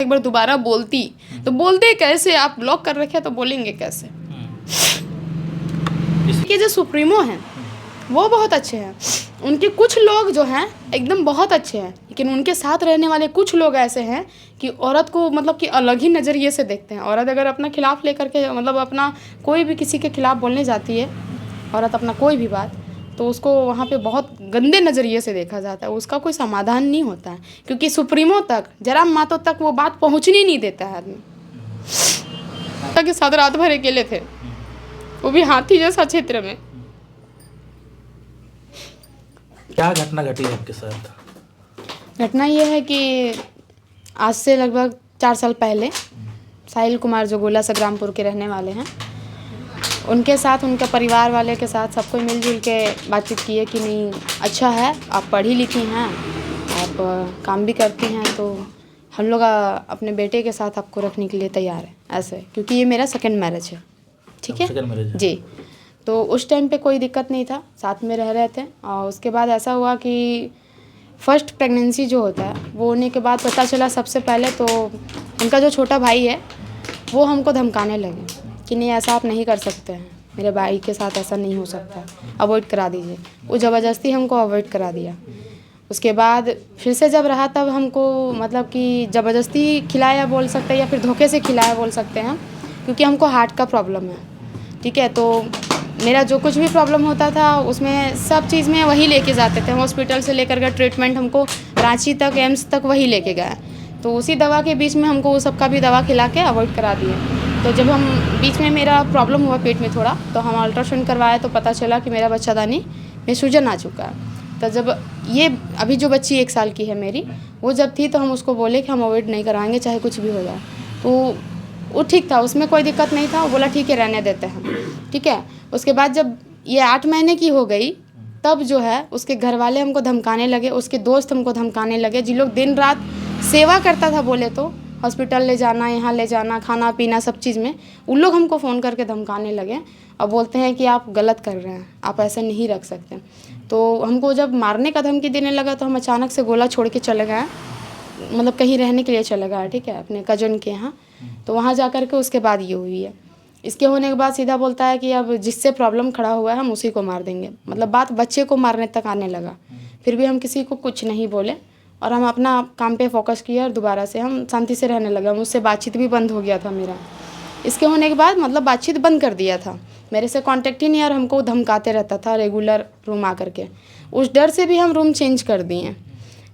एक बार दोबारा बोलती तो बोलते कैसे, आप ब्लॉक कर रखे तो बोलेंगे कैसे। ये जो सुप्रीमो हैं वो बहुत अच्छे हैं, उनके कुछ लोग जो हैं एकदम बहुत अच्छे हैं, लेकिन उनके साथ रहने वाले कुछ लोग ऐसे हैं कि औरत को मतलब कि अलग ही नज़रिए से देखते हैं। औरत अगर अपना खिलाफ लेकर के मतलब अपना कोई भी किसी के खिलाफ बोलने जाती है औरत अपना कोई भी बात, तो उसको वहाँ पे बहुत गंदे नज़रिए से देखा जाता है, उसका कोई समाधान नहीं होता है, क्योंकि सुप्रीमो तक जरा मातों तक वो बात पहुँचनी नहीं देता है आदमी। ताकि साथ रात भर अकेले थे, वो भी हाथी जैसा क्षेत्र में। क्या घटना घटी है आपके साथ? घटना ये है कि आज से लगभग 4 साल पहले साहिल कुमार जो गोला संग्रामपुर के रहने वाले हैं, उनके साथ उनके परिवार वाले के साथ सबको मिलजुल के बातचीत की है कि नहीं अच्छा है, आप पढ़ी लिखी हैं, आप काम भी करती हैं, तो हम लोग अपने बेटे के साथ आपको रखने के लिए तैयार हैं ऐसे, क्योंकि ये मेरा सेकंड मैरिज है। ठीक है, सेकंड मैरिज है जी। तो उस टाइम पे कोई दिक्कत नहीं था, साथ में रह रहे थे। और उसके बाद ऐसा हुआ कि फर्स्ट प्रेगनेंसी जो होता है वो होने के बाद पता चला सबसे पहले तो उनका जो छोटा भाई है वो हमको धमकाने लगे कि नहीं ऐसा आप नहीं कर सकते हैं, मेरे भाई के साथ ऐसा नहीं हो सकता, अवॉइड करा दीजिए। वो ज़बरदस्ती हमको अवॉइड करा दिया। उसके बाद फिर से जब रहा तब हमको मतलब कि ज़बरदस्ती खिलाया बोल सकते हैं या फिर धोखे से खिलाया बोल सकते हैं, क्योंकि हमको हार्ट का प्रॉब्लम है। ठीक है, तो मेरा जो कुछ भी प्रॉब्लम होता था उसमें सब चीज़ में वही लेके जाते थे, हॉस्पिटल से लेकर के ट्रीटमेंट हमको रांची तक एम्स तक वही लेके गए। तो उसी दवा के बीच में हमको वो सबका भी दवा खिला के अवॉइड करा दिए। तो जब हम बीच में मेरा प्रॉब्लम हुआ पेट में थोड़ा, तो हम अल्ट्रासाउंड करवाया तो पता चला कि मेरा बच्चादानी में सूजन आ चुका है। तो जब ये अभी जो बच्ची 1 साल की है मेरी, वो जब थी तो हम उसको बोले कि हम अवॉइड नहीं कराएंगे चाहे कुछ भी हो जाए, तो वो ठीक था, उसमें कोई दिक्कत नहीं था। वो बोला ठीक है रहने देते हैं। ठीक है, उसके बाद जब ये 8 महीने की हो गई तब जो है उसके घर वाले हमको धमकाने लगे, उसके दोस्त हमको धमकाने लगे, जिन लोग दिन रात सेवा करता था बोले तो हॉस्पिटल ले जाना, यहाँ ले जाना, खाना पीना सब चीज़ में, उन लोग हमको फ़ोन करके धमकाने लगे और बोलते हैं कि आप गलत कर रहे हैं, आप ऐसे नहीं रख सकते। तो हमको जब मारने का धमकी देने लगा तो हम अचानक से गोला छोड़ के चले गए, मतलब कहीं रहने के लिए चले गए। ठीक है, अपने कजन के यहाँ। तो वहाँ जा कर के उसके बाद ये हुई है। इसके होने के बाद सीधा बोलता है कि अब जिससे प्रॉब्लम खड़ा हुआ है हम उसी को मार देंगे, मतलब बात बच्चे को मारने तक आने लगा। फिर भी हम किसी को कुछ नहीं बोले और हम अपना काम पे फोकस किया और दोबारा से हम शांति से रहने लगा। मुझसे बातचीत भी बंद हो गया था मेरा। इसके होने के बाद मतलब बातचीत बंद कर दिया था, मेरे से कांटेक्ट ही नहीं, और हमको धमकाते रहता था रेगुलर रूम आकर के। उस डर से भी हम रूम चेंज कर दिए।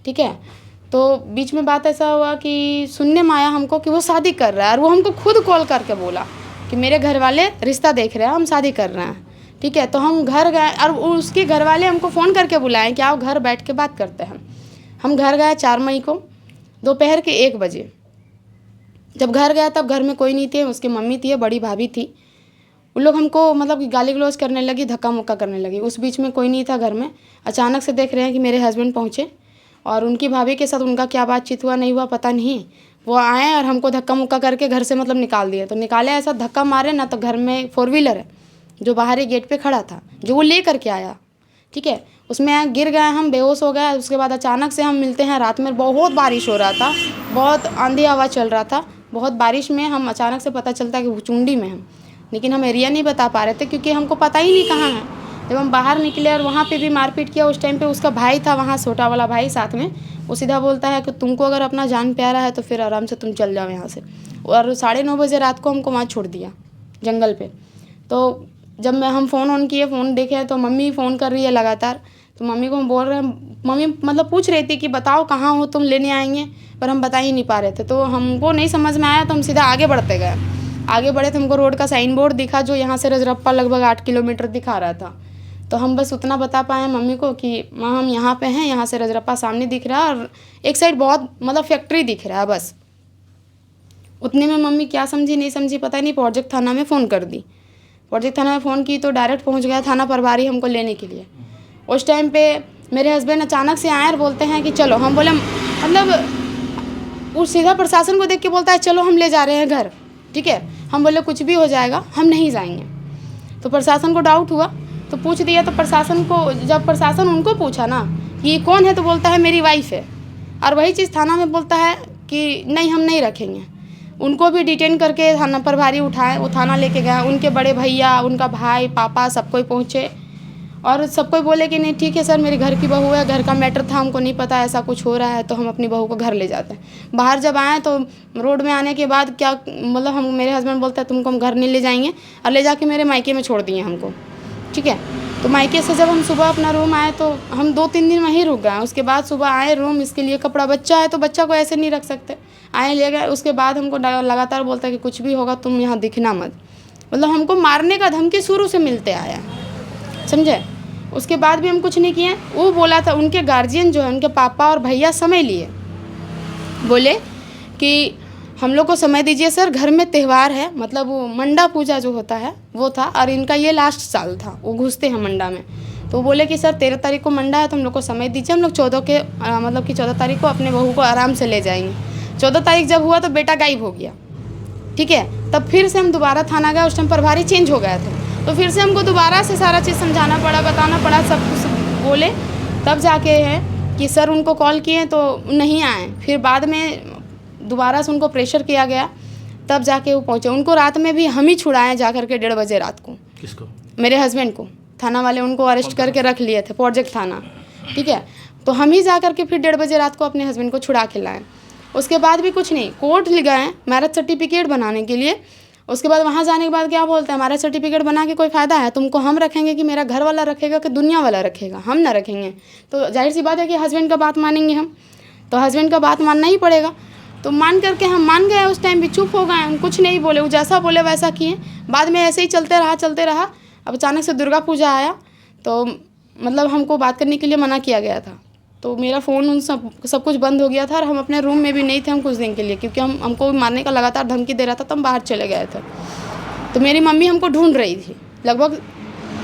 ठीक है, तो बीच में बात ऐसा हुआ कि सुनने में आया हमको कि वो शादी कर रहा है, और वो हमको खुद कॉल करके बोला कि मेरे घर वाले रिश्ता देख रहे हैं, हम शादी कर रहे हैं। ठीक है, तो हम घर गए और उसके घर वाले हमको फ़ोन करके बुलाएं कि आओ घर बैठ के बात करते हैं। हम घर गए 4 मई को दोपहर के 1 बजे। जब घर गया तब घर में कोई नहीं थे, उसकी मम्मी थी, बड़ी भाभी थी। उन लोग हमको मतलब कि गाली गलौज करने लगी, धक्का मुक्का करने लगी। उस बीच में कोई नहीं था घर में। अचानक से देख रहे हैं कि मेरे हस्बैंड पहुँचे और उनकी भाभी के साथ उनका क्या बातचीत हुआ नहीं हुआ पता नहीं, वो आए और हमको धक्का मुक्का करके घर से मतलब निकाल दिए। तो निकाले ऐसा धक्का मारे ना, तो घर में 4 व्हीलर है जो बाहर ही गेट पे खड़ा था, जो वो ले करके आया। ठीक है, उसमें गिर गए, हम बेहोश हो गए। उसके बाद अचानक से हम मिलते हैं रात में, बहुत बारिश हो रहा था, बहुत आंधी हवा चल रहा था, बहुत बारिश में हम अचानक से पता चलता है कि चुंडी में हम, लेकिन हम एरिया नहीं बता पा रहे थे क्योंकि हमको पता ही नहीं कहाँ है। जब हम बाहर निकले और वहाँ पे भी मारपीट किया, उस टाइम पे उसका भाई था वहाँ, छोटा वाला भाई साथ में। वो सीधा बोलता है कि तुमको अगर अपना जान प्यारा है तो फिर आराम से तुम चल जाओ यहाँ से। और 9:30 बजे रात को हमको वहाँ छोड़ दिया जंगल पे। तो जब हम फ़ोन ऑन किए, फ़ोन देखे तो मम्मी फ़ोन कर रही है लगातार। तो मम्मी को हम बोल रहे हैं, मम्मी मतलब पूछ रही थी कि बताओ कहाँ हो तुम, लेने आएंगे, पर हम बता ही नहीं पा रहे थे। तो हमको नहीं समझ में आया तो हम सीधा आगे बढ़ते गए। आगे बढ़े तो हमको रोड का साइन बोर्ड दिखा जो यहाँ से रजरप्पा लगभग 8 किलोमीटर दिखा रहा था। तो हम बस उतना बता पाए मम्मी को कि माँ हम यहाँ पे हैं, यहाँ से रजरप्पा सामने दिख रहा है और एक साइड बहुत मतलब फैक्ट्री दिख रहा है, बस उतने में मम्मी क्या समझी नहीं समझी पता नहीं, प्रोजेक्ट थाना में फ़ोन कर दी। प्रोजेक्ट थाना में फ़ोन की तो डायरेक्ट पहुँच गया थाना प्रभारी हमको लेने के लिए। उस टाइम पे मेरे हस्बैंड अचानक से आए और बोलते हैं कि चलो। हम बोले मतलब वो सीधा प्रशासन को देख के बोलता है चलो हम ले जा रहे हैं घर। ठीक है, हम बोले कुछ भी हो जाएगा, हम नहीं जाएंगे। तो प्रशासन को डाउट हुआ तो पूछ दिया। तो प्रशासन को जब प्रशासन उनको पूछा ना कि ये कौन है, तो बोलता है मेरी वाइफ है। और वही चीज़ थाना में बोलता है कि नहीं हम नहीं रखेंगे। उनको भी डिटेन करके थाना प्रभारी उठाए, वो थाना लेके गए। उनके बड़े भैया, उनका भाई, पापा सब कोई पहुँचे और सब कोई बोले कि नहीं ठीक है सर, मेरे घर की बहू है, घर का मैटर था, हमको नहीं पता ऐसा कुछ हो रहा है, तो हम अपनी बहू को घर ले जाते हैं। बाहर जब आए तो रोड में आने के बाद क्या मतलब हम मेरे हस्बैंड बोलते हैं तुमको हम घर नहीं ले जाएंगे, और ले जाके मेरे मायके में छोड़ दिए हमको। ठीक है, तो मायके से जब हम सुबह अपना रूम आए तो हम 2-3 दिन वहीं रुक गए। उसके बाद सुबह आए रूम, इसके लिए कपड़ा, बच्चा है तो बच्चा को ऐसे नहीं रख सकते, आए ले गए। उसके बाद हमको लगातार बोलता है कि कुछ भी होगा तुम यहाँ दिखना मत, मतलब हमको मारने का धमकी शुरू से मिलते आया, समझे। उसके बाद भी हम कुछ नहीं किए। वो बोला था, उनके गार्जियन जो है, उनके पापा और भैया समय लिए, बोले कि हम लोग को समय दीजिए सर, घर में त्यौहार है, मतलब वो मंडा पूजा जो होता है वो था, और इनका ये लास्ट साल था, वो घुसते हैं मंडा में। तो बोले कि सर 13 तारीख को मंडा है तो हम लोग को समय दीजिए, हम लोग 14 के मतलब कि 14 तारीख को अपने बहू को आराम से ले जाएंगे। 14 तारीख जब हुआ तो बेटा गायब हो गया। ठीक है, तब फिर से हम दोबारा थाना गए। उस टाइम प्रभारी चेंज हो गए थे, तो फिर से हमको दोबारा से सारा चीज़ समझाना पड़ा, बताना पड़ा, सब कुछ बोले, तब जाके है कि सर उनको कॉल किए तो नहीं आए। फिर बाद में दोबारा से उनको प्रेशर किया गया, तब जाके वो पहुँचे। उनको रात में भी हम ही छुड़ाएँ जा करके 1:30 बजे रात को। किसको? मेरे हस्बैंड को। थाना वाले उनको अरेस्ट करके रख लिए थे, प्रोजेक्ट थाना। ठीक है, तो हम ही जा करके फिर 1:30 बजे रात को अपने हस्बैंड को छुड़ा के लाए। उसके बाद भी कुछ नहीं, कोर्ट ले गए मैरिज सर्टिफिकेट बनाने के लिए। उसके बाद वहाँ जाने के बाद क्या बोलते हैं, मैरिज सर्टिफिकेट बना के कोई फ़ायदा है, तुमको हम रखेंगे कि मेरा घर वाला रखेगा कि दुनिया वाला रखेगा, हम ना रखेंगे। तो जाहिर सी बात है कि हस्बैंड का बात मानेंगे हम, तो हस्बैंड का बात मानना ही पड़ेगा। तो मान करके हम मान गए, उस टाइम भी चुप हो गए, हम कुछ नहीं बोले, वो जैसा बोले वैसा किए। बाद में ऐसे ही चलते रहा। अब अचानक से दुर्गा पूजा आया तो मतलब हमको बात करने के लिए मना किया गया था, तो मेरा फ़ोन उन सब कुछ बंद हो गया था, और हम अपने रूम में भी नहीं थे हम कुछ दिन के लिए, क्योंकि हमको मारने का लगातार धमकी दे रहा था, तो हम बाहर चले गए थे। तो मेरी मम्मी हमको ढूंढ रही थी, लगभग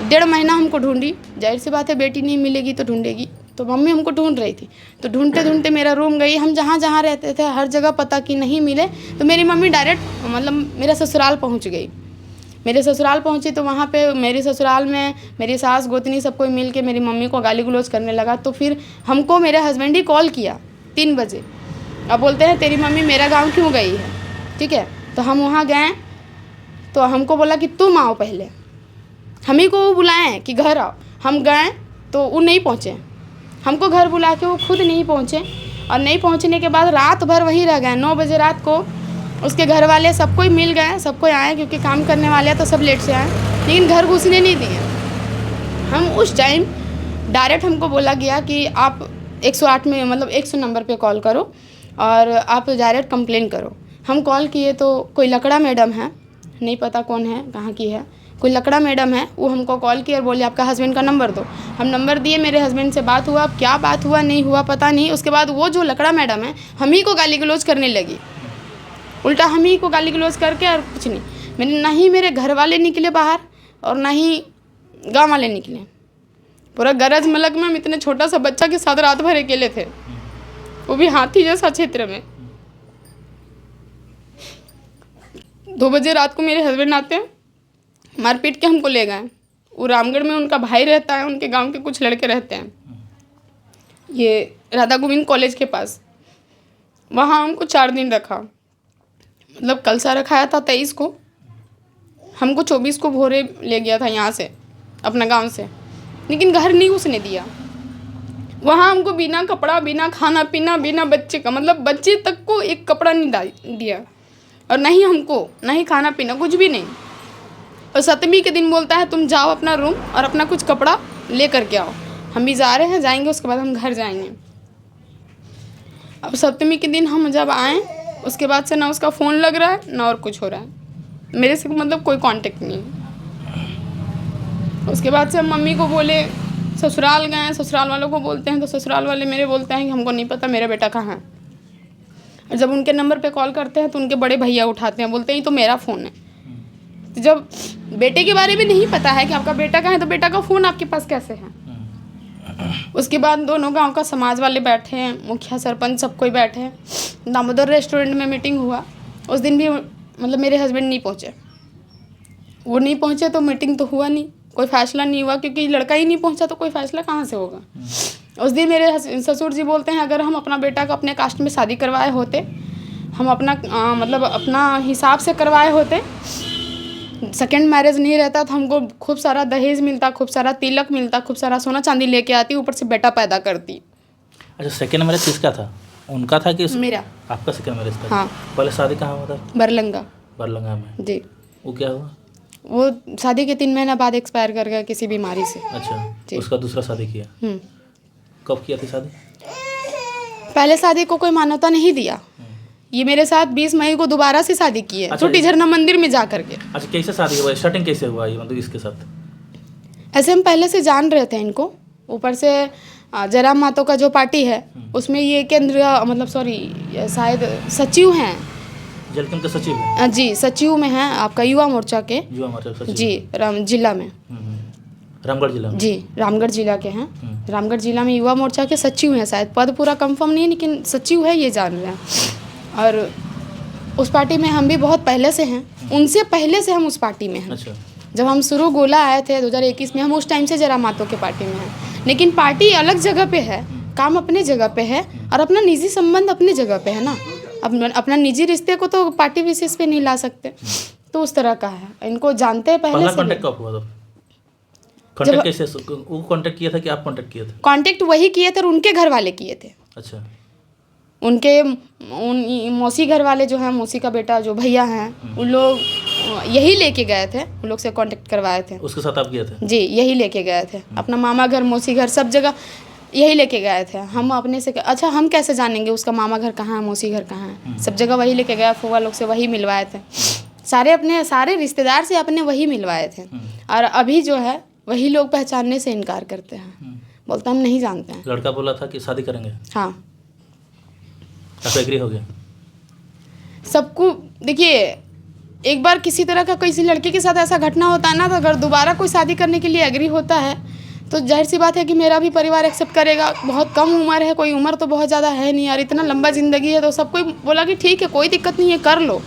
1.5 महीना हमको ढूंढी। जाहिर सी बात है, बेटी नहीं मिलेगी तो ढूंढेगी, तो मम्मी हमको ढूंढ रही थी। तो ढूंढते मेरा रूम गई, हम जहाँ रहते थे हर जगह पता की नहीं मिले, तो मेरी मम्मी डायरेक्ट मतलब मेरे ससुराल पहुँच गई। मेरे ससुराल पहुंची तो वहाँ पे मेरे ससुराल में मेरी सास गोतनी सब कोई मिल के मेरी मम्मी को गाली गलौज करने लगा। तो फिर हमको मेरे हस्बैंड ही कॉल किया 3 बजे, अब बोलते हैं तेरी मम्मी मेरा गांव क्यों गई है। ठीक है, तो हम वहाँ गए, तो हमको बोला कि तुम आओ पहले, हम ही को बुलाएं कि घर आओ। हम गए तो वो नहीं पहुँचे, हमको घर बुला के वो खुद नहीं पहुँचे, और नहीं पहुँचने के बाद रात भर वहीं रह गए। 9 बजे रात को उसके घर वाले सब कोई मिल गए, सब कोई आए, क्योंकि काम करने वाले तो सब लेट से आए, लेकिन घर घुसने नहीं दिए। हम उस टाइम डायरेक्ट हमको बोला गया कि आप 108 में मतलब 100 नंबर पे कॉल करो और आप डायरेक्ट कंप्लेन करो। हम कॉल किए तो कोई लकड़ा मैडम है, नहीं पता कौन है, कहाँ की है, कोई लकड़ा मैडम है, वो हमको कॉल किया और बोले आपका हस्बैंड का नंबर दो। हम नंबर दिए, मेरे हस्बैंड से बात हुआ, अब क्या बात हुआ नहीं हुआ पता नहीं। उसके बाद वो जो लकड़ा मैडम है हम ही को गाली गलौज करने लगी, उल्टा हम ही को गाली गलौज करके, और कुछ नहीं। मैंने ना ही मेरे घर वाले निकले बाहर और ना ही गाँव वाले निकले। पूरा गरज मलक में हम इतने छोटा सा बच्चा के साथ रात भर अकेले थे, वो भी हाथी जैसा क्षेत्र में। 2 बजे रात को मेरे हस्बैंड आते हैं, मार पीट के हमको ले गए। वो रामगढ़ में उनका भाई रहता है, उनके गांव के कुछ लड़के रहते हैं, ये राधा गोविंद कॉलेज के पास। वहाँ हमको 4 दिन रखा, मतलब कलसा रखाया था 23 को, हमको 24 को भोरे ले गया था यहाँ से अपना गांव से, लेकिन घर नहीं घुसने दिया। वहाँ हमको बिना कपड़ा, बिना खाना पीना, बिना बच्चे का, मतलब बच्चे तक को एक कपड़ा नहीं दिया, और ना ही हमको, ना ही खाना पीना, कुछ भी नहीं। और 7वीं के दिन बोलता है तुम जाओ अपना रूम और अपना कुछ कपड़ा ले करके आओ। हम भी जा रहे हैं, जाएंगे उसके बाद हम घर जाएंगे। अब 7वीं के दिन हम जब आए, उसके बाद से ना उसका फ़ोन लग रहा है ना और कुछ हो रहा है, मेरे से मतलब कोई कांटेक्ट नहीं। उसके बाद से हम मम्मी को बोले, ससुराल गए, ससुराल वालों को बोलते हैं तो ससुराल वाले मेरे बोलते हैं कि हमको नहीं पता मेरा बेटा कहाँ है। और जब उनके नंबर पे कॉल करते हैं तो उनके बड़े भैया उठाते हैं, बोलते हैं ये तो मेरा फ़ोन है। तो जब बेटे के बारे में नहीं पता है कि आपका बेटा कहाँ है, तो बेटा का फ़ोन आपके पास कैसे है। उसके बाद दोनों गांव का समाज वाले बैठे हैं, मुखिया सरपंच सब कोई बैठे हैं। दामोदर रेस्टोरेंट में मीटिंग हुआ, उस दिन भी मतलब मेरे हस्बैंड नहीं पहुँचे। वो नहीं पहुँचे तो मीटिंग तो हुआ नहीं, कोई फ़ैसला नहीं हुआ, क्योंकि लड़का ही नहीं पहुँचा तो कोई फ़ैसला कहाँ से होगा। उस दिन मेरे ससुर जी बोलते हैं अगर हम अपना बेटा को अपने कास्ट में शादी करवाए होते हम अपना मतलब अपना हिसाब से करवाए होते, सेकंड मैरिज नहीं रहता तो हमको खूब सारा दहेज मिलता, खूब सारा तिलक मिलता, खूब सारा सोना चांदी लेके आती, ऊपर से बेटा पैदा करती। अच्छा, सेकेंड मैरिज किसका था? उनका था कि मेरा। आपका सेकेंड मैरिज था? हाँ। पहले शादी कहाँ हुआ था? बरलंगा। बरलंगा में। जी। वो क्या हुआ? वो शादी के 3 महीना बाद एक्सपायर कर गया किसी बीमारी से। अच्छा, जी। उसका दूसरा शादी किया? कब किया थी शादी? पहले शादी को कोई मान्यता नहीं दिया, ये मेरे साथ 20 मई को दोबारा से शादी की है। अच्छा, छोटी झरना मंदिर में जा करके। अच्छा, कैसे शादी हुआ? स्टार्टिंग कैसे हुआ ये मतलब इसके साथ? ऐसे हम पहले से जान रहे थे इनको, ऊपर से जयराम मातो का जो पार्टी है उसमें ये केंद्रीय मतलब सॉरी शायद सचिव हैं। जलकिन का सचिव है? जी, सचिव में हैं आपका युवा मोर्चा के। युवा मोर्चा सचिव? जी, जिला में। रामगढ़ जिला में? जी, रामगढ़ जिला के हैं। रामगढ़ जिला में युवा मोर्चा के सचिव हैं, शायद पद पूरा कंफर्म नहीं है लेकिन सचिव है ये जान रहे हैं। और उस पार्टी में हम भी बहुत पहले से हैं, उनसे पहले से हम उस पार्टी में हैं। अच्छा। जब हम शुरू गोला आए थे 2021 में, हम उस टाइम से जयराम मातो के पार्टी में हैं, लेकिन पार्टी अलग जगह पे है, काम अपने जगह पे है और अपना निजी संबंध अपनी जगह पे है ना। अपना निजी रिश्ते को तो पार्टी विशेष पे नहीं ला सकते, तो उस तरह का है। इनको जानते हैं पहले से। कांटेक्ट कब हुआ? कांटेक्ट कैसे? वो कांटेक्ट किया था कि आप कांटेक्ट किए थे? कांटेक्ट वही किए थे और उनके घर वाले किए थे। अच्छा। उनके मौसी घर वाले जो हैं, मौसी का बेटा जो भैया हैं, उन लोग यही लेके गए थे, उन लोग से कांटेक्ट करवाए थे। उसके साथ आप गए थे? जी, यही लेके गए थे। अपना मामा घर, मौसी घर, सब जगह यही लेके गए थे। हम अपने से अच्छा हम कैसे जानेंगे उसका मामा घर कहाँ है, मौसी घर कहाँ है? सब जगह वही लेके गए, फुआ लोग से वही मिलवाए थे, सारे रिश्तेदार से अपने वही मिलवाए थे। और अभी जो है वही लोग पहचानने से इनकार करते हैं, बोलते हम नहीं जानते हैं। लड़का बोला था कि शादी करेंगे? हाँ। आप एग्री हो गए? सबको देखिए, एक बार किसी तरह का किसी लड़के के साथ ऐसा घटना होता है ना, तो अगर दोबारा कोई शादी करने के लिए एग्री होता है तो जाहिर सी बात है कि मेरा भी परिवार एक्सेप्ट करेगा। बहुत कम उम्र है, कोई उम्र तो बहुत ज़्यादा है नहीं यार, इतना लंबा ज़िंदगी है, तो सब कोई बोला कि ठीक है, कोई दिक्कत नहीं है, कर लो।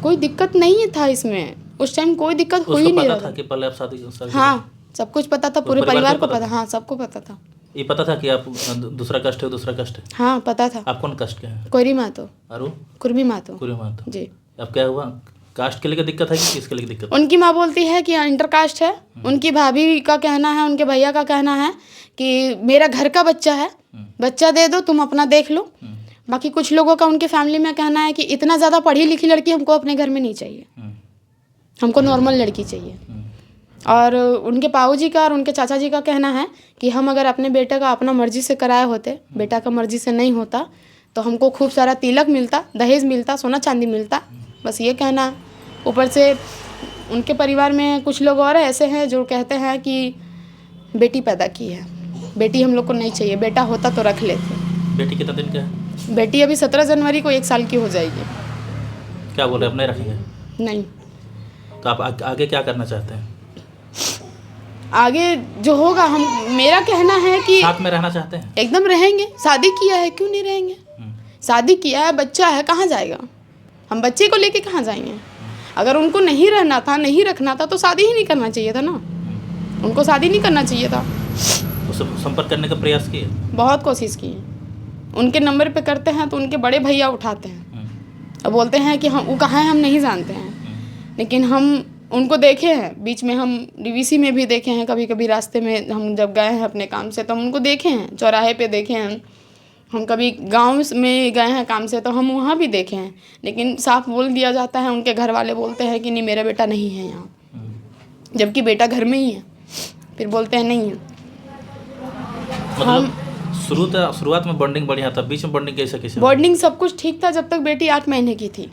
कोई दिक्कत नहीं था इसमें, उस टाइम कोई दिक्कत हो ही नहीं रहा था कि पहले आप शादी? हाँ, सब कुछ पता था, पूरे परिवार को पता। हाँ, सबको पता था। ये पता था कि आप दूसरा कास्ट है? दूसरा कास्ट है? हाँ, पता था। आप कौन कास्ट के हैं? कोयरी मातो। और कुर्मी मातो। कुर्मी मातो। जी। अब क्या हुआ? कास्ट के लिए दिक्कत है कि किसके लिए दिक्कत? उनकी माँ बोलती है कि इंटर कास्ट है, उनकी भाभी का कहना है, उनके भैया का कहना है कि मेरा घर का बच्चा है, बच्चा दे दो, तुम अपना देख लो। बाकी कुछ लोगों का उनके फैमिली में कहना है कि इतना ज़्यादा पढ़ी लिखी लड़की हमको अपने घर में नहीं चाहिए, हमको नॉर्मल लड़की चाहिए। और उनके पाऊजी का और उनके चाचा जी का कहना है कि हम अगर अपने बेटे का अपना मर्जी से कराए होते, बेटा का मर्जी से नहीं होता, तो हमको खूब सारा तिलक मिलता, दहेज मिलता, सोना चांदी मिलता, बस ये कहना है। ऊपर से उनके परिवार में कुछ लोग और ऐसे हैं जो कहते हैं कि बेटी पैदा की है, बेटी हम लोग को नहीं चाहिए, बेटा होता तो रख लेते। बेटी कितना दिन का है? बेटी अभी 17 जनवरी को 1 साल की हो जाएगी। क्या बोल रहे, अपने रखेंगे? नहीं। तो आप आगे क्या करना चाहते हैं? आगे जो होगा, हम मेरा कहना है कि साथ में रहना चाहते हैं? एकदम रहेंगे, शादी किया है, क्यों नहीं रहेंगे? शादी किया है, बच्चा है, कहाँ जाएगा? हम बच्चे को लेके कहाँ जाएंगे? अगर उनको नहीं रहना था, नहीं रखना था, तो शादी ही नहीं करना चाहिए था ना, उनको शादी नहीं करना चाहिए था। उससे संपर्क करने का प्रयास किए? बहुत कोशिश की है, उनके नंबर पे करते हैं तो उनके बड़े भैया उठाते हैं और बोलते हैं कि हम वो कहाँ हैं हम नहीं जानते हैं, लेकिन हम उनको देखे हैं, बीच में हम डीवीसी में भी देखे हैं, कभी कभी रास्ते में हम जब गए हैं अपने काम से तो हम उनको देखे हैं, चौराहे पे देखे हैं, हम कभी गांव में गए हैं काम से तो हम वहाँ भी देखे हैं, लेकिन साफ बोल दिया जाता है, उनके घर वाले बोलते हैं कि नहीं मेरा बेटा नहीं है यहाँ, जबकि बेटा घर में ही है, फिर बोलते हैं नहीं है। मतलब शुरुआत में बॉन्डिंग बढ़िया था, बीच में बॉन्डिंग कैसे? बॉन्डिंग सब कुछ ठीक था जब तक बेटी 8 महीने की थी,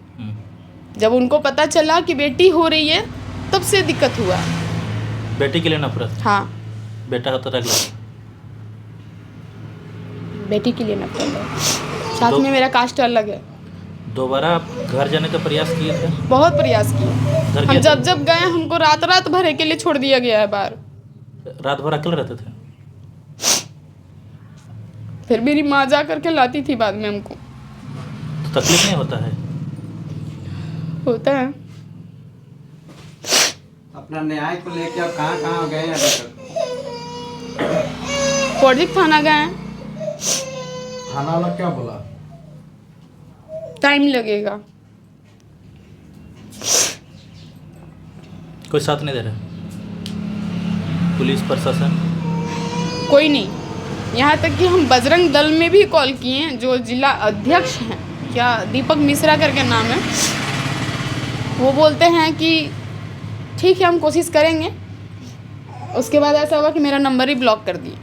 जब उनको पता चला कि बेटी हो रही है तब से दिक्कत हुआ। बेटी के लिए नफरत? हाँ। बेटा होता रख लो। बेटी के लिए नफरत है, साथ में मेरा कास्ट अलग है। दोबारा आप घर जाने का प्रयास किए थे? बहुत प्रयास किए, हम जब गए हमको रात भर के लिए छोड़ दिया गया है बाहर। रात भर अकेले रहते थे? फिर मेरी माँ जा करके लाती थी बाद में हमको। तो तकलीफ नहीं होता है? होता है। अपना न्याय को लेकर आप कहाँ गए हैं? फौजिक थाना गए हैं। थाना वाला क्या बोला? टाइम लगेगा। कोई साथ नहीं दे रहा? पुलिस प्रशासन? कोई नहीं। यहाँ तक कि हम बजरंग दल में भी कॉल किए हैं, जो जिला अध्यक्ष हैं, क्या दीपक मिश्रा करके नाम है, वो बोलते हैं कि ठीक है हम कोशिश करेंगे। उसके बाद ऐसा हुआ कि मेरा नंबर ही ब्लॉक कर दिए।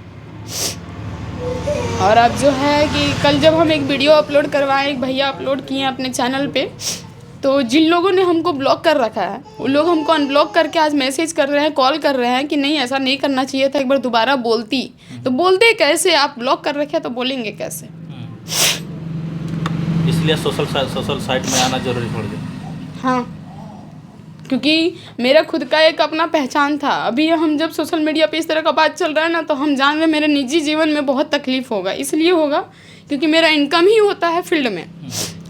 और अब जो है कि कल जब हम एक वीडियो अपलोड करवाएं, एक भैया अपलोड किए अपने चैनल पे, तो जिन लोगों ने हमको ब्लॉक कर रखा है वो लोग हमको अनब्लॉक करके आज मैसेज कर रहे हैं, कॉल कर रहे हैं कि नहीं ऐसा नहीं करना चाहिए था, एक बार दोबारा बोलती। तो बोलते कैसे? आप ब्लॉक कर रखे तो बोलेंगे कैसे? इसलिए सोशल साइट में आना जरूरी पड़ गया। हाँ, क्योंकि मेरा खुद का एक अपना पहचान था। अभी हम जब सोशल मीडिया पे इस तरह का बात चल रहा है ना, तो हम जान रहे मेरे निजी जीवन में बहुत तकलीफ होगा। इसलिए होगा क्योंकि मेरा इनकम ही होता है फील्ड में।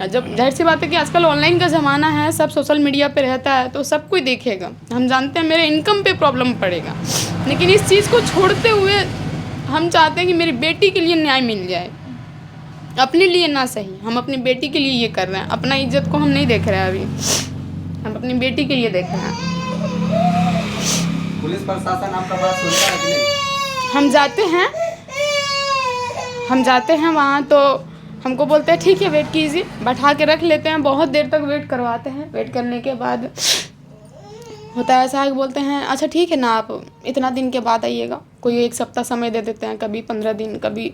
जब जाहिर सी बात है कि आजकल ऑनलाइन का ज़माना है, सब सोशल मीडिया पे रहता है, तो सब कोई देखेगा। हम जानते हैं मेरे इनकम पे प्रॉब्लम पड़ेगा, लेकिन इस चीज़ को छोड़ते हुए हम चाहते हैं कि मेरी बेटी के लिए न्याय मिल जाए। अपने लिए ना सही, हम अपनी बेटी के लिए ये कर रहे हैं। अपना इज्जत को हम नहीं देख रहे हैं अभी, हम अपनी बेटी के लिए देख रहे हैं। पुलिस प्रशासन आपका बात सुनता है कि नहीं? हम जाते हैं वहाँ, तो हमको बोलते हैं ठीक है वेट कीजिए, बैठा के रख लेते हैं। बहुत देर तक वेट करवाते हैं। वेट करने के बाद होता है ऐसा है कि बोलते हैं अच्छा ठीक है ना, आप इतना दिन के बाद आइएगा। कोई 1 सप्ताह समय दे देते हैं, कभी 15 दिन, कभी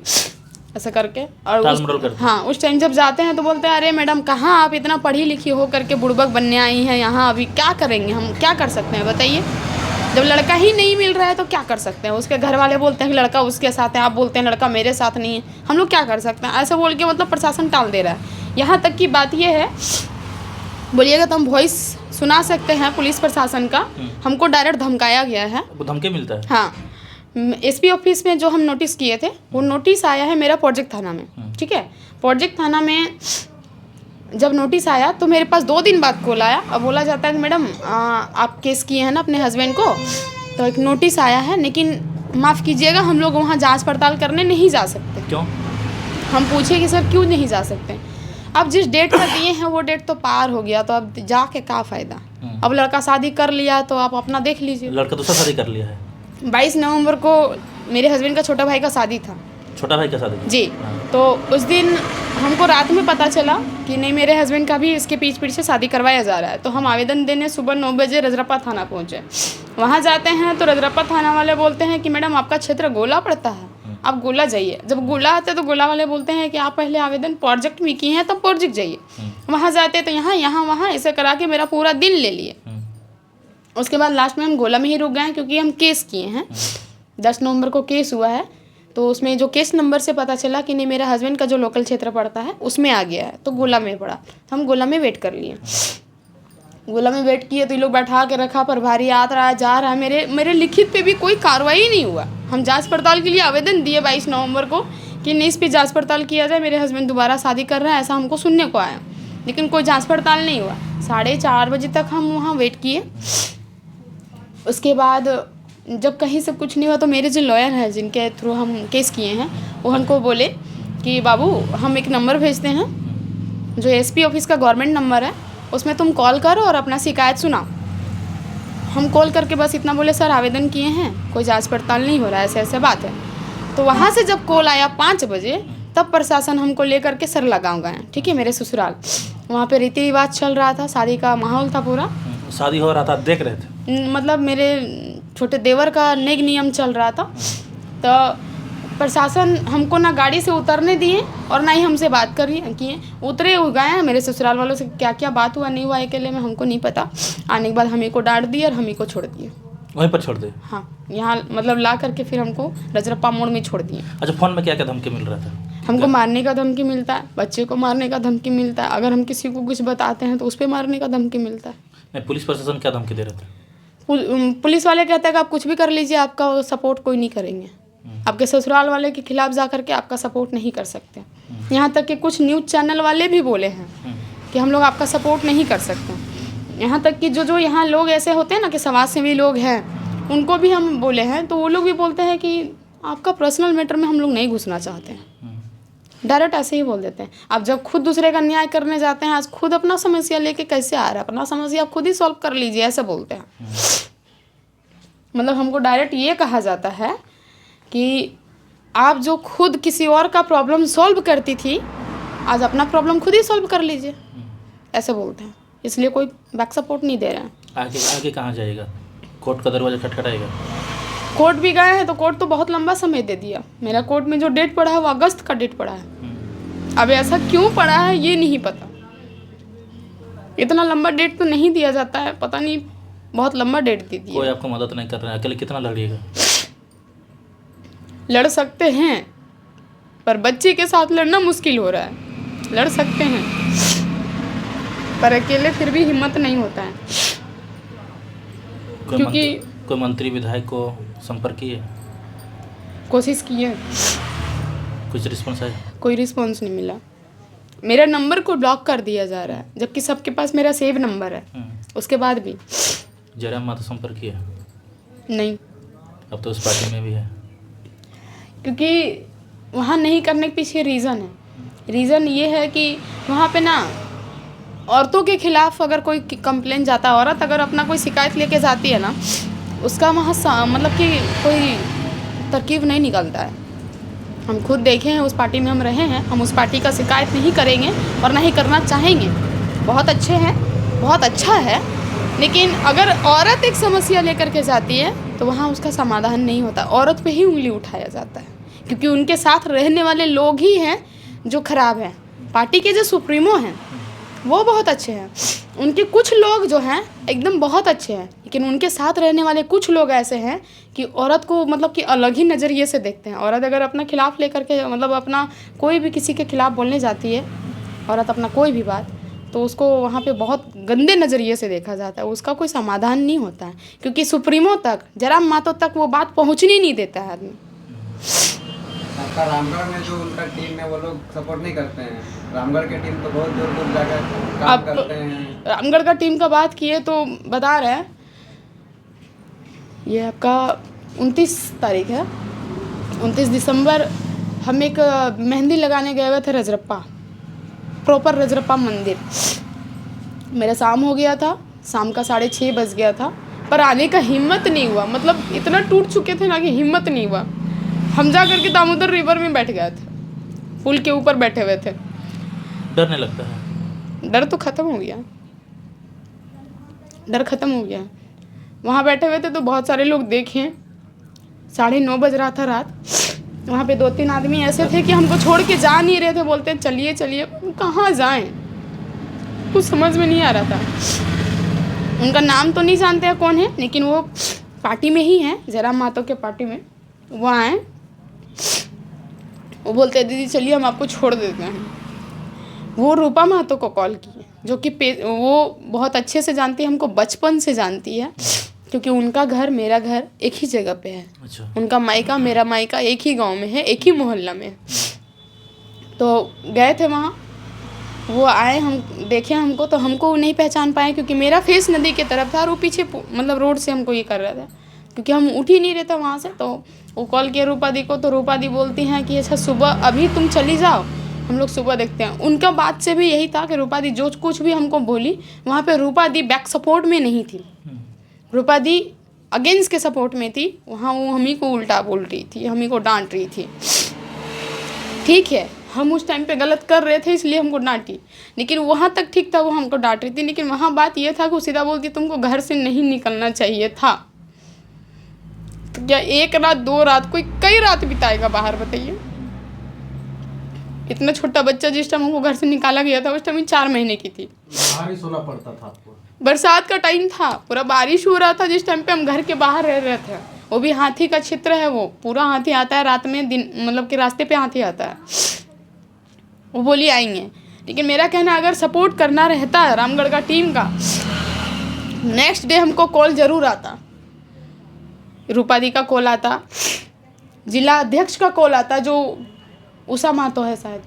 ऐसा करके। और हाँ, उस टाइम जब जाते हैं तो बोलते हैं अरे मैडम कहाँ आप इतना पढ़ी लिखी हो करके बुड़बक बनने आई हैं यहाँ, अभी क्या करेंगे? हम क्या कर सकते हैं बताइए? जब लड़का ही नहीं मिल रहा है तो क्या कर सकते हैं? उसके घर वाले बोलते हैं कि लड़का उसके साथ है, आप बोलते हैं लड़का मेरे साथ नहीं है, हम लोग क्या कर सकते हैं? ऐसा बोल के मतलब प्रशासन टाल दे रहा है। यहाँ तक की बात ये है, बोलिएगा तो हम वॉइस सुना सकते हैं पुलिस प्रशासन का। हमको डायरेक्ट धमकाया गया है। धमकी मिलता है? हाँ, एसपी ऑफिस में जो हम नोटिस किए थे, वो नोटिस आया है मेरा प्रोजेक्ट थाना में। ठीक है, प्रोजेक्ट थाना में जब नोटिस आया तो मेरे पास 2 दिन बाद कॉल आया। अब बोला जाता है कि मैडम आप केस किए हैं ना अपने हस्बैंड को, तो एक नोटिस आया है, लेकिन माफ़ कीजिएगा हम लोग वहाँ जांच पड़ताल करने नहीं जा सकते। क्यों? हम पूछे कि सर क्यों नहीं जा सकते? अब जिस डेट का दिए हैं वो डेट तो पार हो गया, तो अब जाके क्या फ़ायदा? अब लड़का शादी कर लिया तो आप अपना देख लीजिए। लड़का दूसरा शादी कर लिया है? 22 नवंबर को मेरे हस्बैंड का छोटा भाई का शादी था। छोटा भाई का शादी? जी। तो उस दिन हमको रात में पता चला कि नहीं मेरे हस्बैंड का भी इसके पीछे से शादी करवाया जा रहा है। तो हम आवेदन देने सुबह 9 बजे रजरप्पा थाना पहुँचे। वहाँ जाते हैं तो रजरप्पा थाना वाले बोलते हैं कि मैडम आपका क्षेत्र गोला पड़ता है, आप गोला जाइए। जब गोला आते तो गोला वाले बोलते हैं कि आप पहले आवेदन प्रोजेक्ट में किए हैं तब प्रोजेक्ट जाइए। वहाँ जाते तो यहाँ वहाँ ऐसे करा के मेरा पूरा दिन ले लिए। उसके बाद लास्ट में हम गोला में ही रुक गए क्योंकि हम केस किए हैं। 10 नवंबर को केस हुआ है, तो उसमें जो केस नंबर से पता चला कि नहीं मेरा हस्बैंड का जो लोकल क्षेत्र पड़ता है उसमें आ गया है, तो गोला में पड़ा। हम गोला में वेट कर लिए। गोला में वेट किए तो ये लोग बैठा के रखा, प्रभारी आ रहा है जा रहा है। मेरे लिखित पे भी कोई कार्रवाई नहीं हुआ। हम जांच पड़ताल के लिए आवेदन दिए 22 नवंबर को कि नहीं इस पर जाँच पड़ताल किया जाए, मेरे हस्बैंड दोबारा शादी कर रहे हैं, ऐसा हमको सुनने को आया, लेकिन कोई जाँच पड़ताल नहीं हुआ। 4:30 बजे तक हम वहाँ वेट किए। उसके बाद जब कहीं से कुछ नहीं हुआ तो मेरे जो लॉयर हैं जिनके थ्रू हम केस किए हैं वो हमको बोले कि बाबू हम एक नंबर भेजते हैं जो एसपी ऑफिस का गवर्नमेंट नंबर है, उसमें तुम कॉल करो और अपना शिकायत सुनाओ। हम कॉल करके बस इतना बोले सर आवेदन किए हैं, कोई जांच पड़ताल नहीं हो रहा है, ऐसे ऐसे बात है। तो वहाँ से जब कॉल आया 5 बजे तब प्रशासन हमको लेकर के सरला गाँव गए। ठीक है, मेरे ससुराल वहाँ पे रीति रिवाज चल रहा था, शादी का माहौल था, पूरा शादी हो रहा था, देख रहे थे? मतलब मेरे छोटे देवर का नेक नियम चल रहा था। तो प्रशासन हमको ना गाड़ी से उतरने दिए और ना ही हमसे बात किए। उतरे गए हैं मेरे ससुराल वालों से, क्या क्या बात हुआ नहीं हुआ अकेले में हमको नहीं पता। आने के बाद हम ही को डांट दिए और हम ही को छोड़ दिए। वहीं पर छोड़ दिए? हाँ, यहाँ मतलब ला करके फिर हमको रजरप्पा मोड़ में छोड़ दिए। अच्छा, फ़ोन में क्या क्या धमकी मिल रहा था? हमको मारने का धमकी मिलता है, बच्चे को मारने का धमकी मिलता है, अगर हम किसी को कुछ बताते हैं तो उस पर मारने का धमकी मिलता है। नहीं, पुलिस प्रशासन क्या धमकी दे रहे थे? पुलिस वाले कहते हैं कि आप कुछ भी कर लीजिए, आपका सपोर्ट कोई नहीं करेंगे, आपके ससुराल वाले के खिलाफ जा करके आपका सपोर्ट नहीं कर सकते। यहाँ तक कि कुछ न्यूज़ चैनल वाले भी बोले हैं कि हम लोग आपका सपोर्ट नहीं कर सकते। यहाँ तक कि जो यहाँ लोग ऐसे होते हैं ना कि समाज सेवी लोग हैं, उनको भी हम बोले हैं, तो वो लोग भी बोलते हैं कि आपका पर्सनल मैटर में हम लोग नहीं घुसना चाहते हैं। डायरेक्ट ऐसे ही बोल देते हैं। आप जब खुद दूसरे का न्याय करने जाते हैं, आज खुद अपना समस्या लेके कैसे आ रहा है, अपना समस्या आप खुद ही सॉल्व कर लीजिए, ऐसे बोलते हैं। मतलब हमको डायरेक्ट ये कहा जाता है कि आप जो खुद किसी और का प्रॉब्लम सॉल्व करती थी, आज अपना प्रॉब्लम खुद ही सॉल्व कर लीजिए, ऐसे बोलते हैं। इसलिए कोई बैक सपोर्ट नहीं दे रहे हैं। आगे कहाँ जाएगा? कोर्ट का दरवाजा खटखटाएगा? कोर्ट भी गए हैं तो कोर्ट तो बहुत लंबा समय दे दिया। मेरा कोर्ट में जो डेट पड़ा है वो अगस्त का डेट पड़ा है। अब ऐसा क्यों पड़ा है ये नहीं पता। इतना लंबा डेट तो नहीं दिया जाता है, पता नहीं बहुत लंबा डेट दे दिया। कोई आपको मदद नहीं कर रहा है, अकेले कितना लड़िएगा? लड़ सकते हैं पर बच्चे के साथ लड़ना मुश्किल हो रहा है। लड़ सकते हैं पर अकेले फिर भी हिम्मत नहीं होता है, क्योंकि कोई मंत्री विधायक को संपर्क किए, कोशिश की है, कुछ रिस्पॉन्स है? कोई रिस्पॉन्स नहीं मिला। मेरा नंबर को ब्लॉक कर दिया जा रहा है, जबकि सबके पास मेरा सेव नंबर है। उसके बाद भी जयराम मातो संपर्क किया? नहीं, अब तो उस पार्टी में भी है। क्योंकि वहाँ नहीं करने के पीछे रीज़न है। रीज़न ये है कि वहाँ पे ना औरतों के खिलाफ अगर कोई कंप्लेन जाता है, औरत अगर अपना कोई शिकायत लेके जाती है ना, उसका वहाँ मतलब कि कोई तरकीब नहीं निकलता है। हम खुद देखे हैं, उस पार्टी में हम रहे हैं। हम उस पार्टी का शिकायत नहीं करेंगे और ना ही करना चाहेंगे। बहुत अच्छे हैं, बहुत अच्छा है, लेकिन अगर औरत एक समस्या लेकर के जाती है तो वहाँ उसका समाधान नहीं होता, औरत पे ही उंगली उठाया जाता है, क्योंकि उनके साथ रहने वाले लोग ही हैं जो खराब हैं। पार्टी के जो सुप्रीमो हैं वो बहुत अच्छे हैं, उनके कुछ लोग जो हैं एकदम बहुत अच्छे हैं, लेकिन उनके साथ रहने वाले कुछ लोग ऐसे हैं कि औरत को मतलब कि अलग ही नज़रिए से देखते हैं। औरत अगर अपना खिलाफ लेकर के मतलब अपना कोई भी किसी के खिलाफ बोलने जाती है, औरत अपना कोई भी बात, तो उसको वहाँ पे बहुत गंदे नज़रिए से देखा जाता है। उसका कोई समाधान नहीं होता है, क्योंकि सुप्रीमो तक, जयराम मातो तक वो बात पहुँचनी नहीं देता है आदमी। आपका रामगढ़ में जो उनका टीम है वो लोग सपोर्ट नहीं करते हैं। रामगढ़ की टीम तो बहुत दूर दूर जाकर काम करते हैं। रामगढ़ का टीम का बात किए तो बता रहे हैं, ये आपका 29 तारीख है, 29 दिसंबर हम एक मेहंदी लगाने गए हुए थे रजरप्पा, प्रॉपर रजरप्पा मंदिर। मेरा शाम हो गया था, शाम का 6:30 बज गया था, पर आने का हिम्मत नहीं हुआ। मतलब इतना टूट चुके थे ना कि हिम्मत नहीं हुआ। हम जा करके दामोदर रिवर में बैठ गए थे, पुल के ऊपर बैठे हुए थे। डर नहीं लगता है? डर तो ख़त्म हो गया, डर ख़त्म हो गया। वहाँ बैठे हुए थे तो बहुत सारे लोग देखे, 9:30 बज रहा था रात। वहाँ पे 2-3 आदमी ऐसे थे कि हमको छोड़ के जा नहीं रहे थे, बोलते चलिए चलिए। कहाँ जाएं, कुछ समझ में नहीं आ रहा था। उनका नाम तो नहीं जानते हैं कौन है, लेकिन वो पार्टी में ही हैं, जयराम मातो के पार्टी में। वो आए, वो बोलते हैं दीदी चलिए हम आपको छोड़ देते हैं। वो रूपा मातो को कॉल किए, जो कि वो बहुत अच्छे से जानती है, हमको बचपन से जानती है, क्योंकि उनका घर मेरा घर एक ही जगह पे है। अच्छा। उनका मायका मेरा मायका एक ही गांव में है, एक ही मोहल्ला में। तो गए थे वहाँ, वो आए, हम देखे हमको, तो हमको नहीं पहचान पाए, क्योंकि मेरा फेस नदी की तरफ था और वो पीछे मतलब रोड से हमको ये कर रहा था, क्योंकि हम उठ ही नहीं रहे थे वहाँ से। तो वो कॉल किया रूपा दी को, तो रूपा दी बोलती हैं कि अच्छा सुबह अभी तुम चली जाओ, हम लोग सुबह देखते हैं। उनका बात से भी यही था कि रूपा दी जो कुछ भी हमको बोली, वहाँ पे रूपा दी बैक सपोर्ट में नहीं थी, रूपा दी अगेंस्ट के सपोर्ट में थी। वहाँ वो हम ही को उल्टा बोल रही थी, हम ही को डांट रही थी। ठीक है, हम उस टाइम पे गलत कर रहे थे इसलिए हमको डांटी, लेकिन वहाँ तक ठीक था, वो हमको डांट रही थी। लेकिन वहाँ बात ये था कि वो सीधा बोलती तुमको घर से नहीं निकलना चाहिए था। तो क्या 1 रात 2 रात, कोई कई रात बिताएगा बाहर, बताइए। इतना छोटा बच्चा जिस टाइम हमको घर से निकाला गया था उस टाइम 4 महीने की थी। बाहर ही सोना पड़ता था आपको। बरसात का टाइम था, पूरा बारिश हो रहा था जिस टाइम पे हम घर के बाहर रह रहे थे। वो भी हाथी का क्षेत्र है, वो पूरा हाथी आता है रात में, दिन मतलब कि रास्ते पे हाथी आता है। वो बोली आएंगे, लेकिन मेरा कहना अगर सपोर्ट करना रहता है रामगढ़ का टीम का, नेक्स्ट डे हमको कॉल ज़रूर आता, रूपा दी का कॉल आता, जिला अध्यक्ष का कॉल आता, जो उषा मातो है शायद,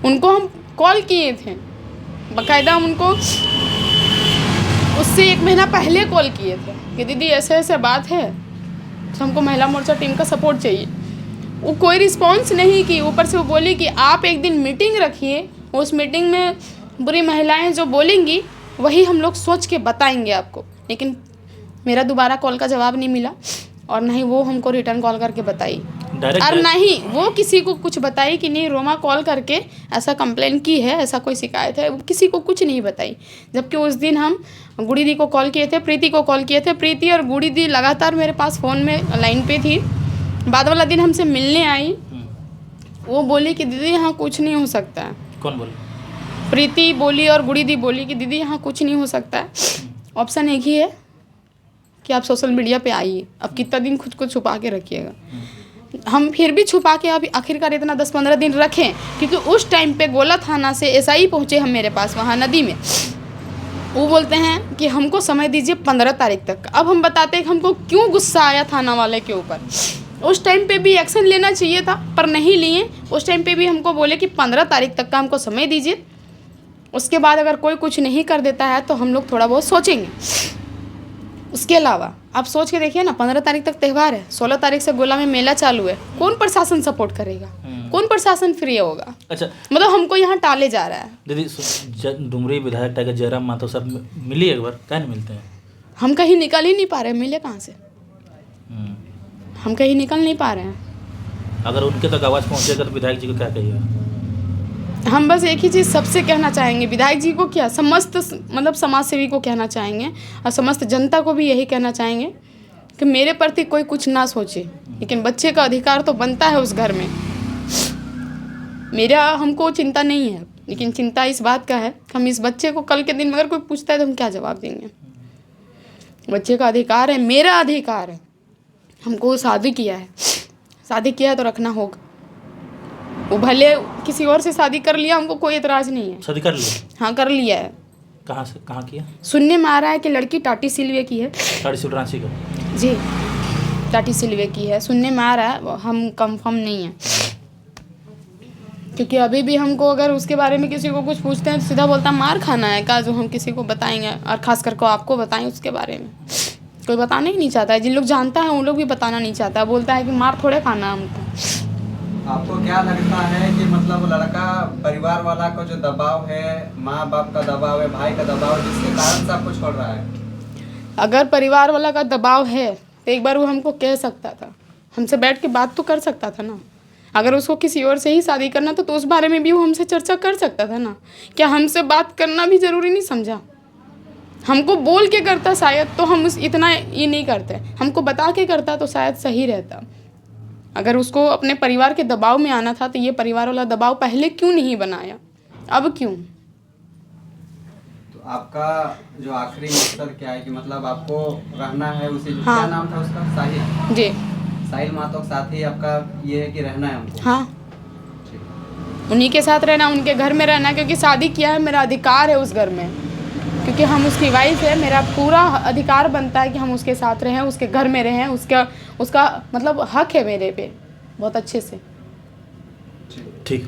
उनको हम कॉल किए थे बाकायदा। उनको उससे 1 महीना पहले कॉल किए थे कि दीदी ऐसे ऐसे बात है, तो हमको महिला मोर्चा टीम का सपोर्ट चाहिए। वो कोई रिस्पॉन्स नहीं की। ऊपर से वो बोली कि आप एक दिन मीटिंग रखिए, उस मीटिंग में बुरी महिलाएं जो बोलेंगी वही हम लोग सोच के बताएंगे आपको। लेकिन मेरा दोबारा कॉल का जवाब नहीं मिला और ना ही वो हमको रिटर्न कॉल करके बताई और ना ही वो किसी को कुछ बताई कि नहीं रोमा कॉल करके ऐसा कंप्लेन की है, ऐसा कोई शिकायत है, वो किसी को कुछ नहीं बताई। जबकि उस दिन हम गुड़ी दी को कॉल किए थे, प्रीति को कॉल किए थे। प्रीति और गुड़ी दी लगातार मेरे पास फ़ोन में लाइन पे थी। बाद वाला दिन हमसे मिलने आई, वो बोली कि दीदी यहाँ कुछ नहीं हो सकता है। कौन बोली? प्रीति बोली और गुड़ी दी बोली कि दीदी यहाँ कुछ नहीं हो सकता है, ऑप्शन एक ही है कि आप सोशल मीडिया पे आइए। अब कितना दिन खुद को छुपा के रखिएगा। हम फिर भी छुपा के अभी आखिरकार इतना 10-15 दिन रखें, क्योंकि उस टाइम पे गोला थाना से एसआई पहुँचे हम मेरे पास वहाँ नदी में। वो बोलते हैं कि हमको समय दीजिए 15 तारीख तक। अब हम बताते हैं कि हमको क्यों गुस्सा आया थाना वाले के ऊपर। उस टाइम पे भी एक्शन लेना चाहिए था पर नहीं लिए। उस टाइम पे भी हमको बोले कि 15 तारीख तक का हमको समय दीजिए, उसके बाद अगर कोई कुछ नहीं कर देता है तो हम लोग थोड़ा बहुत सोचेंगे। उसके अलावा आप सोच के देखिए ना, 15 तारीख तक त्यौहार है, 16 तारीख से गोला में मेला चालू है। कौन प्रशासन सपोर्ट करेगा? कौन प्रशासन फ्री होगा? अच्छा, मतलब हमको यहाँ टाले जा रहा है। दीदी डुमरी विधायक टाइगर जयराम माथुर सब मिली एक बार, क्या नहीं मिलते हैं? हम कहीं निकल ही नहीं पा रहे, मिले कहाँ से? हम कहीं निकल नहीं पा रहे हैं। अगर उनके तक आवाज़ पहुँचेगा तो विधायक जी को क्या कहिएगा? हम बस एक ही चीज़ सबसे कहना चाहेंगे, विधायक जी को क्या, समस्त मतलब समाज सेवी को कहना चाहेंगे और समस्त जनता को भी यही कहना चाहेंगे कि मेरे प्रति कोई कुछ ना सोचे, लेकिन बच्चे का अधिकार तो बनता है उस घर में। मेरा हमको चिंता नहीं है, लेकिन चिंता इस बात का है कि हम इस बच्चे को कल के दिन में अगर कोई पूछता है तो हम क्या जवाब देंगे? बच्चे का अधिकार है, मेरा अधिकार है। हमको शादी किया है, शादी किया है तो रखना होगा। वो भले किसी और से शादी कर लिया, हमको कोई एतराज़ नहीं है। शादी कर लिया? हाँ कर लिया है। कहाँ से, कहाँ किया? सुनने में आ रहा है कि लड़की टाटी सिलवे की है। टाटी सिलरांची का? जी, टाटी सिलवे की है, सुनने में आ रहा है, हम कंफर्म नहीं है। क्योंकि अभी भी हमको अगर उसके बारे में किसी को कुछ पूछते हैं तो सीधा बोलता मार खाना है का, जो हम किसी को बताएंगे और ख़ास करके आपको बताएं उसके बारे में। कोई बताना ही नहीं चाहता है। जिन लोग जानता है उन लोग भी बताना नहीं चाहता, बोलता है कि मार थोड़े खाना हमको। आपको क्या लगता है कि मतलब लड़का परिवार वाला को जो दबाव है, माँ बाप का दबाव है, भाई का दबाव है, जिसके कारण से आपको छोड़ रहा है? अगर परिवार वाला का दबाव है तो एक बार वो हमको कह सकता था, हमसे बैठ के बात तो कर सकता था ना। अगर उसको किसी और से ही शादी करना तो उस बारे में भी वो हमसे चर्चा कर सकता था ना। क्या हमसे बात करना भी ज़रूरी नहीं समझा? हमको बोल के करता शायद तो हम इतना ये नहीं करते, हमको बता के करता तो शायद सही रहता। अगर उसको अपने परिवार के दबाव में आना था तो ये परिवार वाला दबाव पहले क्यों नहीं बनाया, अब क्यों? तो आपका जो आखिरी मकसद क्या है कि मतलब आपको रहना है उसी हाँ। क्या नाम था उसका? साहिल? जी, साहिल मातो के साथ ही आपका ये है कि रहना है हमको? हाँ, उन्हीं के साथ रहना, उनके घर में रहना, क्योंकि शादी किया है, मेरा अधिकार है उस घर में। क्योंकि हम उसकी वाइफ है, मेरा पूरा अधिकार बनता है कि हम उसके साथ रहें, उसके घर में रहें। उसका मतलब हक है मेरे पे बहुत अच्छे से। ठीक।